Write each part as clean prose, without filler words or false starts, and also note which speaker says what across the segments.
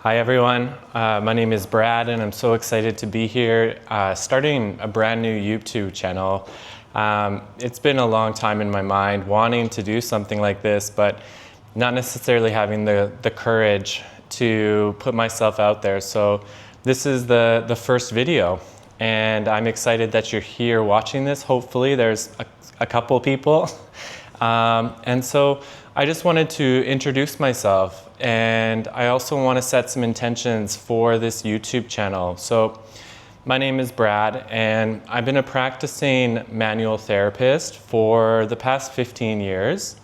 Speaker 1: Hi everyone, my name is Brad and I'm so excited to be here starting a brand new YouTube channel. It's been a long time in my mind wanting to do something like this, but not necessarily having the courage to put myself out there. So this is the first video and I'm excited that you're here watching this. Hopefully there's a couple people. And so I just wanted to introduce myself, and I also want to set some intentions for this YouTube channel. So my name is Brad and I've been a practicing manual therapist for the past 15 years,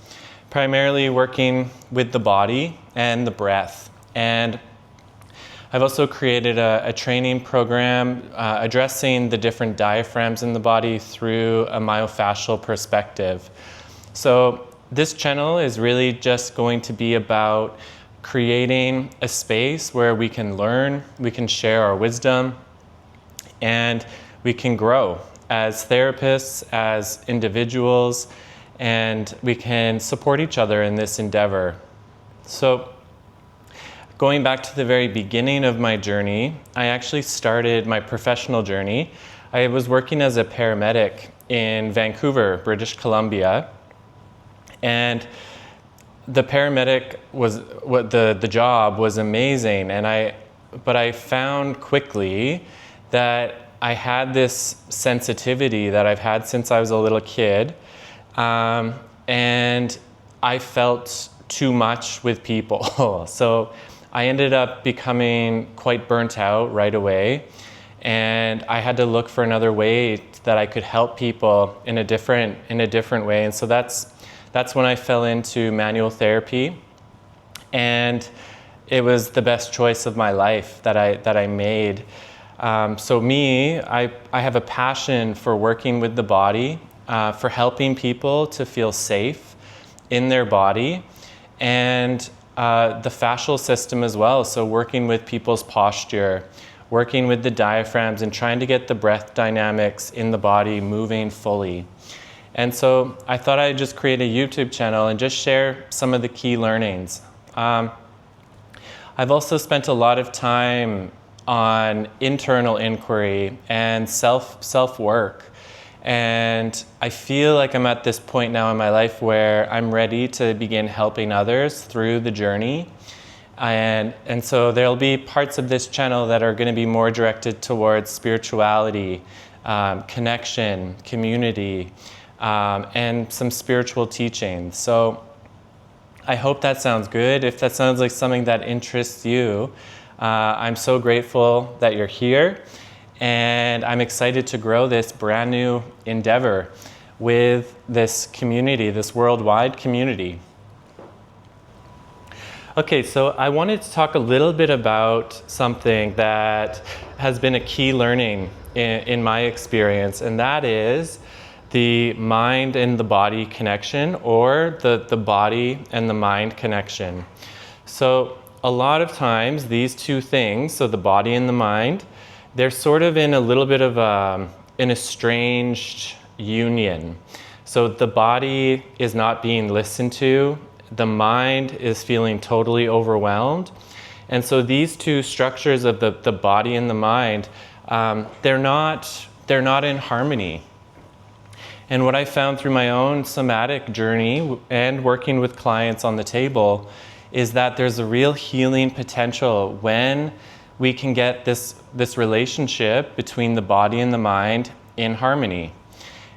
Speaker 1: primarily working with the body and the breath. And I've also created a training program addressing the different diaphragms in the body through a myofascial perspective. So this channel is really just going to be about creating a space where we can learn, we can share our wisdom, and we can grow as therapists, as individuals, and we can support each other in this endeavor. So going back to the very beginning of my journey, I actually started my professional journey. I was working as a paramedic in Vancouver, British Columbia. And the paramedic the job was amazing, but I found quickly that I had this sensitivity that I've had since I was a little kid, and I felt too much with people. So I ended up becoming quite burnt out right away, and I had to look for another way that I could help people in a different way. And so that's when I fell into manual therapy, and it was the best choice of my life that I made. So I have a passion for working with the body, for helping people to feel safe in their body, and the fascial system as well. So working with people's posture, working with the diaphragms, and trying to get the breath dynamics in the body moving fully. And so I thought I'd just create a YouTube channel and just share some of the key learnings. I've also spent a lot of time on internal inquiry and self-work. And I feel like I'm at this point now in my life where I'm ready to begin helping others through the journey. And so there'll be parts of this channel that are going to be more directed towards spirituality, connection, community, and some spiritual teaching. So I hope that sounds good. If that sounds like something that interests you, I'm so grateful that you're here, and I'm excited to grow this brand new endeavor with this community, this worldwide community. Okay, so I wanted to talk a little bit about something that has been a key learning in my experience, and that is the mind and the body connection, or the body and the mind connection. So a lot of times these two things, so the body and the mind, they're sort of in a little bit of an estranged union. So the body is not being listened to, the mind is feeling totally overwhelmed. And so these two structures of the body and the mind, they're not in harmony. And what I found through my own somatic journey and working with clients on the table is that there's a real healing potential when we can get this relationship between the body and the mind in harmony.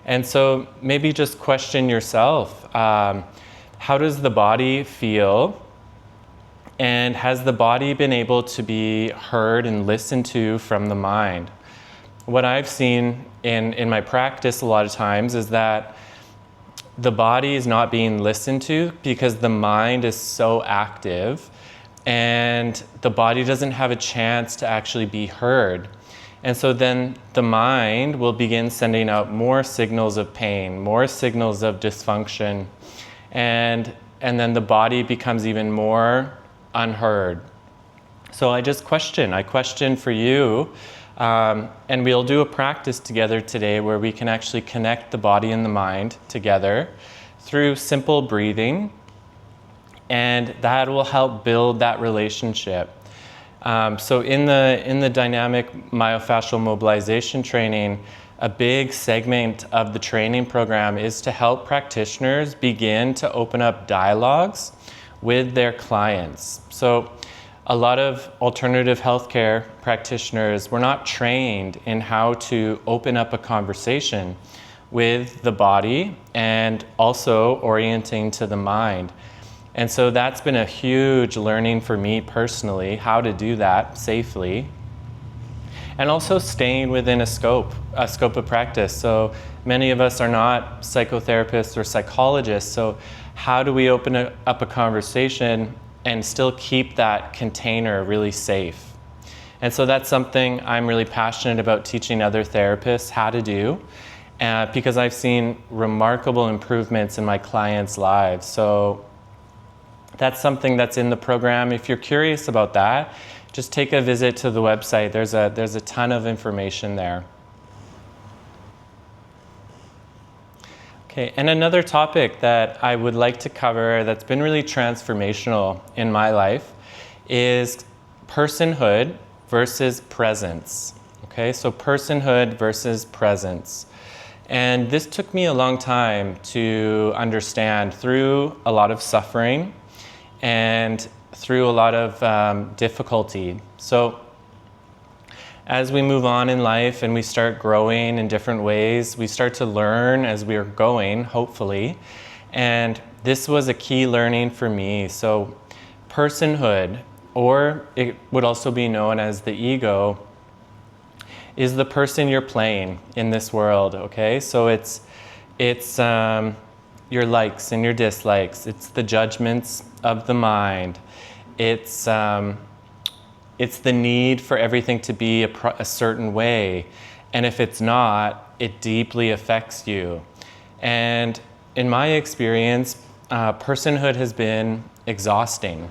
Speaker 1: And so maybe just question yourself, how does the body feel? And has the body been able to be heard and listened to from the mind? What I've seen in my practice a lot of times is that the body is not being listened to because the mind is so active, and the body doesn't have a chance to actually be heard. And so then the mind will begin sending out more signals of pain, more signals of dysfunction, and then the body becomes even more unheard. So I question for you, and we'll do a practice together today where we can actually connect the body and the mind together through simple breathing, and that will help build that relationship. So in the dynamic myofascial mobilization training, a big segment of the training program is to help practitioners begin to open up dialogues with their clients. So a lot of alternative healthcare practitioners were not trained in how to open up a conversation with the body and also orienting to the mind. And so that's been a huge learning for me personally, how to do that safely. And also staying within a scope of practice. So many of us are not psychotherapists or psychologists, so how do we open up a conversation and still keep that container really safe? And so that's something I'm really passionate about teaching other therapists how to do, because I've seen remarkable improvements in my clients' lives. So that's something that's in the program. If you're curious about that, just take a visit to the website. There's a ton of information there. Okay, and another topic that I would like to cover that's been really transformational in my life is personhood versus presence. Okay, so personhood versus presence. And this took me a long time to understand through a lot of suffering and through a lot of difficulty. So as we move on in life and we start growing in different ways, we start to learn as we're going, hopefully. And this was a key learning for me. So personhood, or it would also be known as the ego, is the person you're playing in this world, okay? So it's your likes and your dislikes. It's the judgments of the mind. It's the need for everything to be a certain way. And if it's not, it deeply affects you. And in my experience, personhood has been exhausting.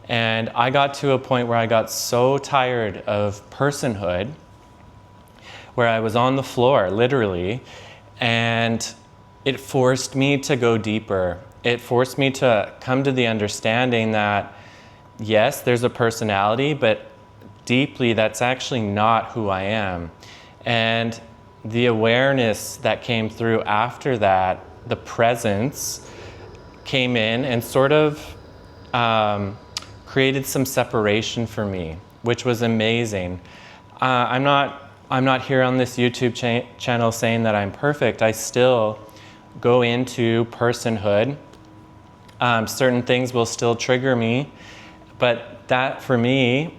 Speaker 1: And I got to a point where I got so tired of personhood, where I was on the floor, literally, and it forced me to go deeper. It forced me to come to the understanding that yes, there's a personality, but deeply that's actually not who I am. And the awareness that came through after that, the presence came in and sort of created some separation for me, which was amazing. I'm not here on this YouTube channel saying that I'm perfect. I still go into personhood. Certain things will still trigger me. But that, for me,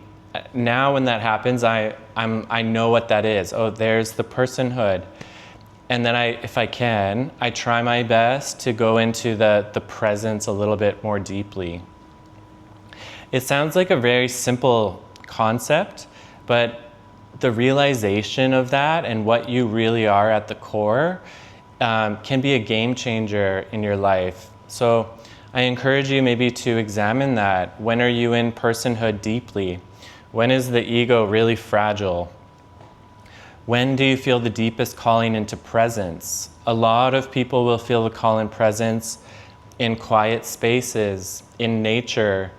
Speaker 1: now when that happens, I know what that is. Oh, there's the personhood. And then if I can, I try my best to go into the presence a little bit more deeply. It sounds like a very simple concept, but the realization of that and what you really are at the core can be a game changer in your life. So I encourage you maybe to examine that. When are you in personhood deeply? When is the ego really fragile? When do you feel the deepest calling into presence? A lot of people will feel the call in presence in quiet spaces, in nature,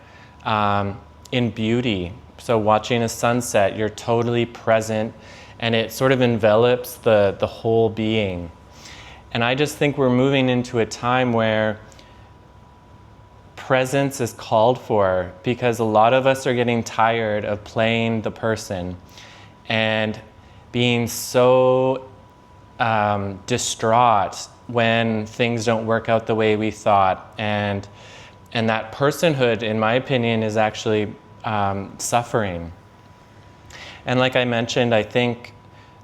Speaker 1: in beauty. So watching a sunset, you're totally present and it sort of envelops the whole being. And I just think we're moving into a time where presence is called for, because a lot of us are getting tired of playing the person and being so distraught when things don't work out the way we thought. And that personhood, in my opinion, is actually suffering. And like I mentioned, I think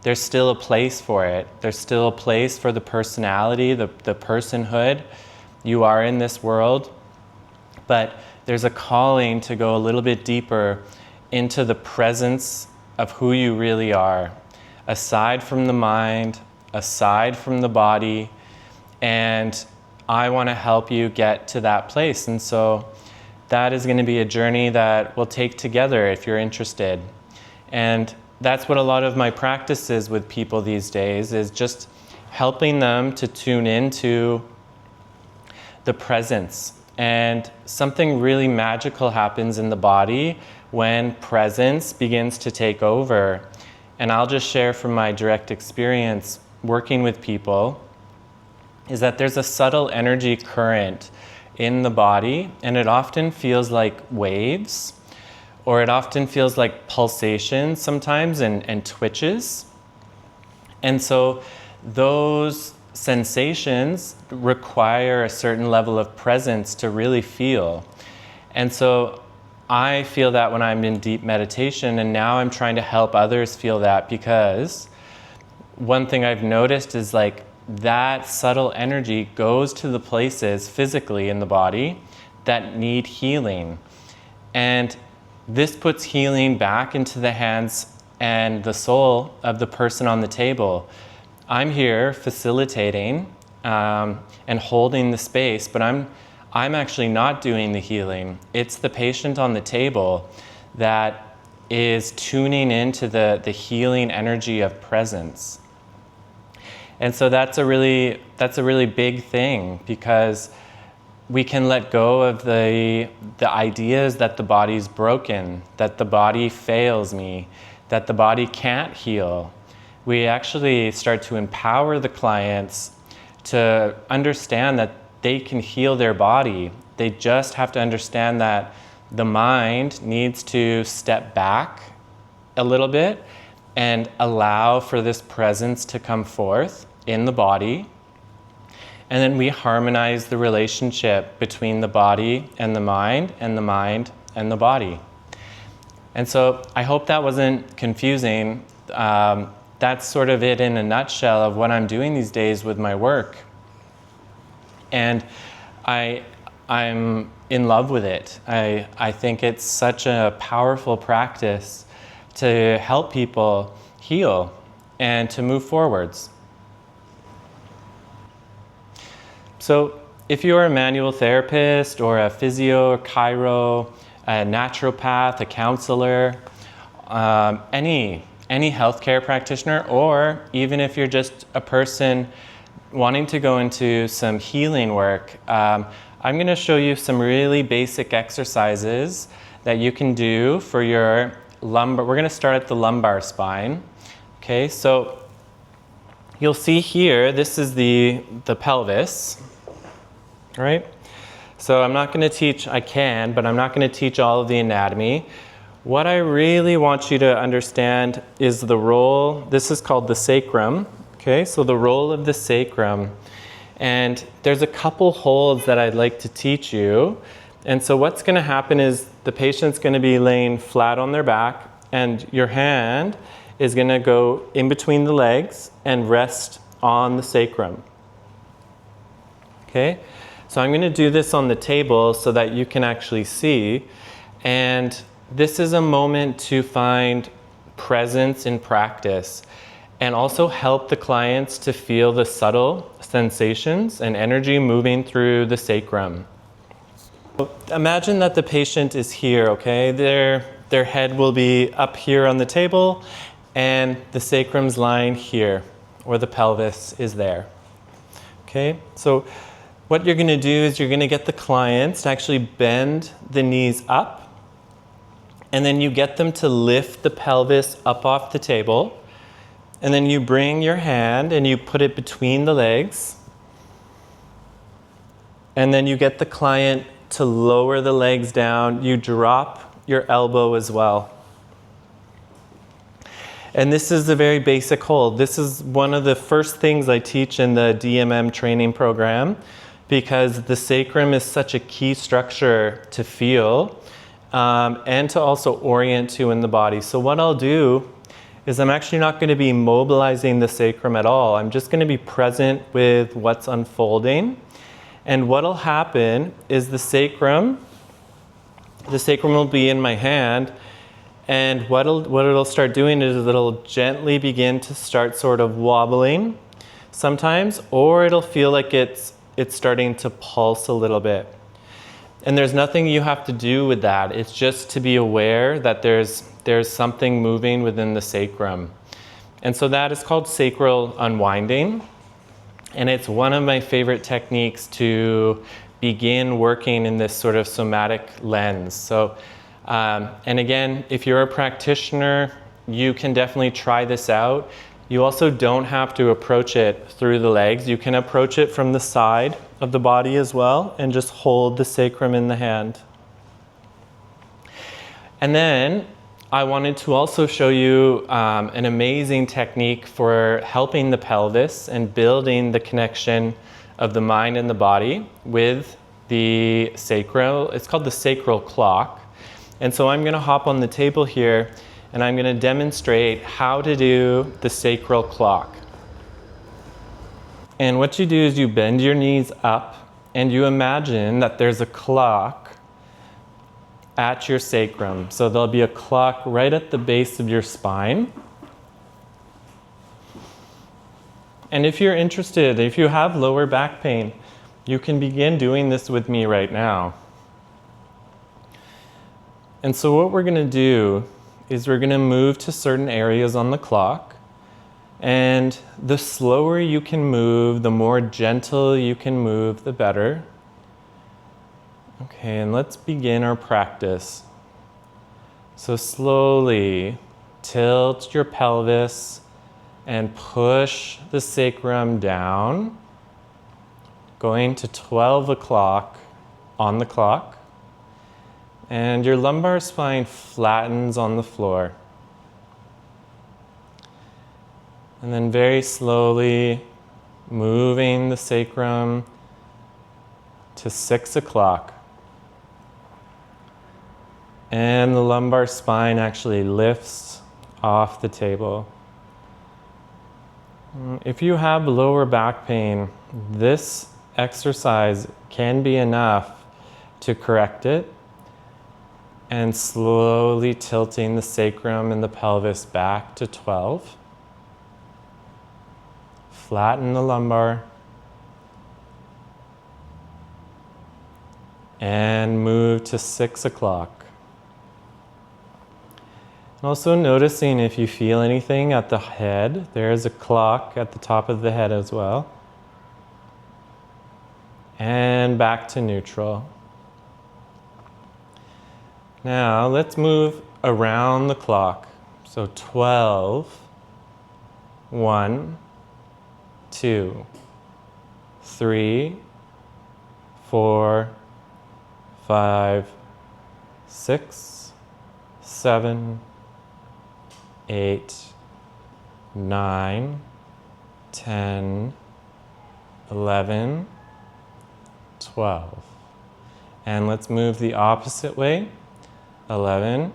Speaker 1: there's still a place for it. There's still a place for the personality, the personhood. You are in this world. But there's a calling to go a little bit deeper into the presence of who you really are, aside from the mind, aside from the body, and I want to help you get to that place. And so that is going to be a journey that we'll take together if you're interested. And that's what a lot of my practice is with people these days, is just helping them to tune into the presence. And something really magical happens in the body when presence begins to take over. And I'll just share from my direct experience working with people, is that there's a subtle energy current in the body, and it often feels like waves, or it often feels like pulsations sometimes and twitches. And so those sensations require a certain level of presence to really feel. And so I feel that when I'm in deep meditation, and now I'm trying to help others feel that, because one thing I've noticed is like that subtle energy goes to the places physically in the body that need healing. And this puts healing back into the hands and the soul of the person on the table. I'm here facilitating and holding the space, but I'm actually not doing the healing. It's the patient on the table that is tuning into the healing energy of presence. And so that's a really big thing, because we can let go of the ideas that the body's broken, that the body fails me, that the body can't heal. We actually start to empower the clients to understand that they can heal their body. They just have to understand that the mind needs to step back a little bit and allow for this presence to come forth in the body. And then we harmonize the relationship between the body and the mind and the body. And so I hope that wasn't confusing. That's sort of it in a nutshell of what I'm doing these days with my work. And I'm in love with it. I think it's such a powerful practice to help people heal and to move forwards. So if you're a manual therapist or a physio or chiro, a naturopath, a counselor, any healthcare practitioner, or even if you're just a person wanting to go into some healing work, I'm going to show you some really basic exercises that you can do for your lumbar. We're going to start at the lumbar spine. Okay, so you'll see here, this is the pelvis, right? So I'm not going to teach, but I'm not going to teach all of the anatomy. What I really want you to understand is the role, this is called the sacrum, okay? So the role of the sacrum. And there's a couple holds that I'd like to teach you. And so what's going to happen is the patient's going to be laying flat on their back, and your hand is going to go in between the legs and rest on the sacrum. Okay? So I'm going to do this on the table so that you can actually see. And this is a moment to find presence in practice and also help the clients to feel the subtle sensations and energy moving through the sacrum. Imagine that the patient is here, okay? Their head will be up here on the table and the sacrum's lying here, or the pelvis is there. Okay? So what you're going to do is you're going to get the clients to actually bend the knees up, and then you get them to lift the pelvis up off the table, and then you bring your hand and you put it between the legs, and then you get the client to lower the legs down. You drop your elbow as well. And this is a very basic hold. This is one of the first things I teach in the DMM training program, because the sacrum is such a key structure to feel and to also orient to in the body. So what I'll do is I'm actually not going to be mobilizing the sacrum at all. I'm just going to be present with what's unfolding. And what'll happen is the sacrum will be in my hand, and what it'll start doing is it'll gently begin to start sort of wobbling sometimes, or it'll feel like it's starting to pulse a little bit. And there's nothing you have to do with that. It's just to be aware that there's something moving within the sacrum. And so that is called sacral unwinding. And it's one of my favorite techniques to begin working in this sort of somatic lens. So And again, if you're a practitioner, you can definitely try this out. You also don't have to approach it through the legs. You can approach it from the side of the body as well and just hold the sacrum in the hand. And then I wanted to also show you an amazing technique for helping the pelvis and building the connection of the mind and the body with the sacral. It's called the sacral clock. And so I'm going to hop on the table here and I'm going to demonstrate how to do the sacral clock. And what you do is you bend your knees up and you imagine that there's a clock at your sacrum. So there'll be a clock right at the base of your spine. And if you're interested, if you have lower back pain, you can begin doing this with me right now. And so what we're going to do is we're going to move to certain areas on the clock. And the slower you can move, the more gentle you can move, the better. Okay, and let's begin our practice. So slowly tilt your pelvis and push the sacrum down, going to 12 o'clock on the clock. And your lumbar spine flattens on the floor. And then very slowly moving the sacrum to 6 o'clock. And the lumbar spine actually lifts off the table. If you have lower back pain, this exercise can be enough to correct it. And slowly tilting the sacrum and the pelvis back to 12. Flatten the lumbar. And move to 6 o'clock. Also noticing if you feel anything at the head. There's a clock at the top of the head as well. And back to neutral. Now let's move around the clock. So 12, 1, 2, 3, 4, 5, 6, 7, 8, 9, 10, 11, 12. And let's move the opposite way. 11,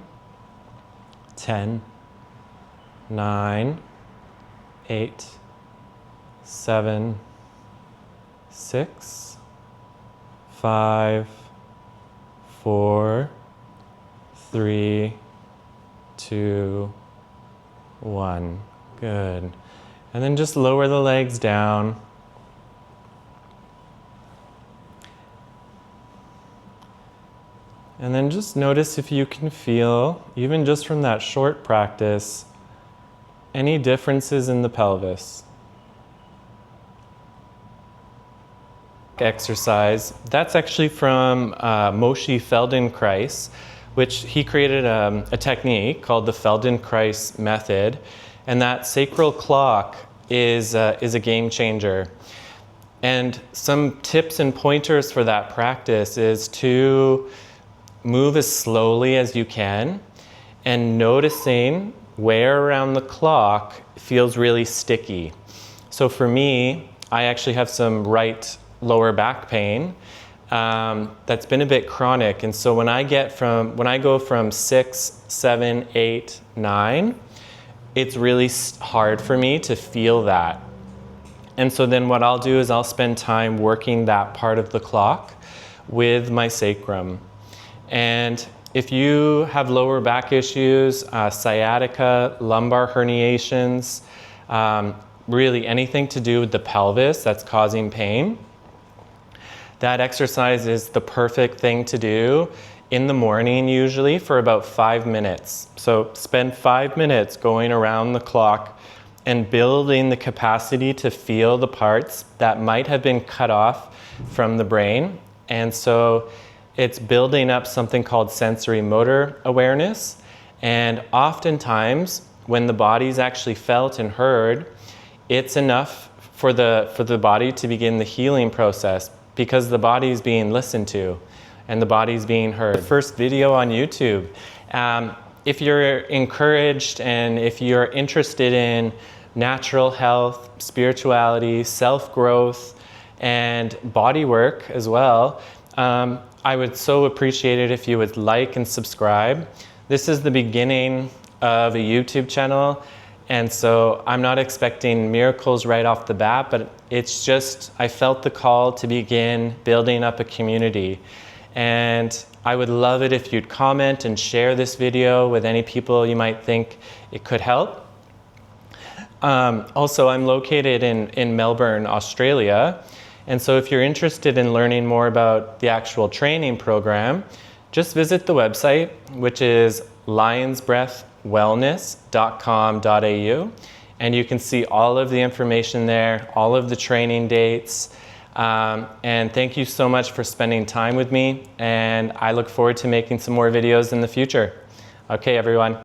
Speaker 1: 10, 9, 8, 7, 6, 5, 4, 3, 2, 1. Good. And then just lower the legs down. And then just notice if you can feel, even just from that short practice, any differences in the pelvis. Exercise, that's actually from Moshe Feldenkrais, which he created a technique called the Feldenkrais method. And that sacral clock is a game changer. And some tips and pointers for that practice is to move as slowly as you can and noticing where around the clock feels really sticky. So for me, I actually have some right lower back pain that's been a bit chronic. And so when I go from 6, 7, 8, 9, it's really hard for me to feel that. And so then what I'll do is I'll spend time working that part of the clock with my sacrum. And if you have lower back issues, sciatica, lumbar herniations, really anything to do with the pelvis that's causing pain, that exercise is the perfect thing to do in the morning usually for about 5 minutes. So spend 5 minutes going around the clock and building the capacity to feel the parts that might have been cut off from the brain. And so it's building up something called sensory motor awareness. And oftentimes, when the body's actually felt and heard, it's enough for the body to begin the healing process, because the body's being listened to and the body's being heard. First video on YouTube. If you're encouraged and if you're interested in natural health, spirituality, self-growth, and body work as well, I would so appreciate it if you would like and subscribe. This is the beginning of a YouTube channel, and so I'm not expecting miracles right off the bat, but it's just, I felt the call to begin building up a community. And I would love it if you'd comment and share this video with any people you might think it could help. Also, I'm located in Melbourne, Australia. And so if you're interested in learning more about the actual training program, just visit the website, which is lionsbreathwellness.com.au. And you can see all of the information there, all of the training dates. And thank you so much for spending time with me. And I look forward to making some more videos in the future. Okay, everyone.